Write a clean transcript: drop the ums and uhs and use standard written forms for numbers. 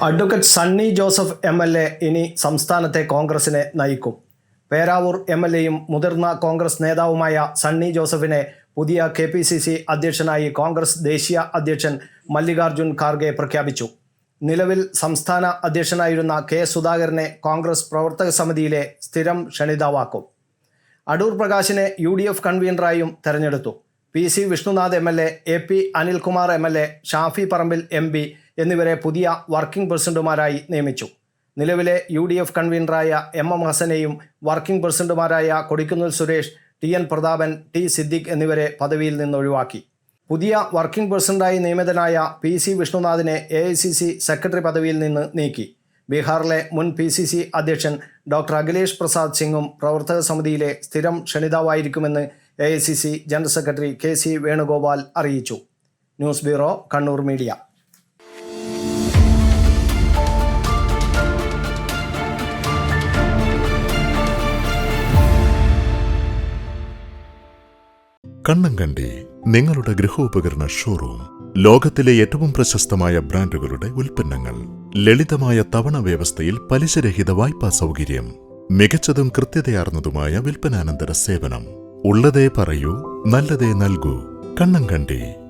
Advocate Sunny Joseph MLA ഇനി സംസ്ഥാനത്തെ കോൺഗ്രസിനെ നയിക്കും. പേരാവൂർ MLAയും മുതിർന്ന കോൺഗ്രസ് നേതാവുമായ സണ്ണി ജോസഫിനെ പുതിയ KPCC അധ്യക്ഷനായി കോൺഗ്രസ് ദേശീയ അധ്യക്ഷൻ മല്ലികാർജുൻ ഖാർഗെ പ്രഖ്യാപിച്ചു. നിലവിൽ സംസ്ഥാന അധ്യക്ഷനായിരുന്ന K. സുധാകരനെ കോൺഗ്രസ് പ്രവർത്തക സമിതിയിലെ സ്ഥിരം ക്ഷണിതാവാക്കും. അടൂർ പ്രകാശിനെ UDF കൺവീനറായും തെരഞ്ഞെടുത്തു. PC Vishnunath MLA, AP Anilkumar MLA, Shafi Parambil MP എന്നിവരെ പുതിയ വർക്കിംഗ് പ്രസിഡന്റുമാരായി നിയമിച്ചു. നിലവിലെ UDF കൺവീനറായ MM ഹസനെയും വർക്കിംഗ് പ്രസിഡന്റുമാരായ കൊടിക്കുന്നിൽ സുരേഷ്, TN പ്രതാപൻ, T. സിദ്ദിഖ് എന്നിവരെ പദവിയിൽ നിന്ന് ഒഴിവാക്കി. പുതിയ വർക്കിംഗ് പ്രസിഡന്റായി നിയമിതനായ PC വിഷ്ണുനാഥിനെ AICC സെക്രട്ടറി പദവിയിൽ നിന്ന് നീക്കി. ബീഹാറിലെ മുൻ PCC അധ്യക്ഷൻ ഡോക്ടർ അഖിലേഷ് പ്രസാദ് സിംഗും പ്രവർത്തക സമിതിയിലെ സ്ഥിരം ക്ഷണിതാവായിരിക്കുമെന്ന് AICC general secretary KC Venugopal അറിയിച്ചു. News bureau, Kannur media. Kannankandi നിങ്ങളുടെ ഗൃഹോപകരണ ഷോറൂം. ലോകത്തിലെ ഏറ്റവും പ്രശസ്തമായ ബ്രാൻഡുകളുടെ ഉൽപ്പന്നങ്ങൾ, ലളിതമായ തവണ വ്യവസ്ഥയിൽ പലിശരഹിത വായ്പാ സൗകര്യം, മികച്ചതും കൃത്യതയാർന്നതുമായ വിൽപ്പനാനന്തര സേവനം. ഉള്ളതേ പറയൂ, നല്ലതേ നൽകൂ. കണ്ണങ്കണ്ടി.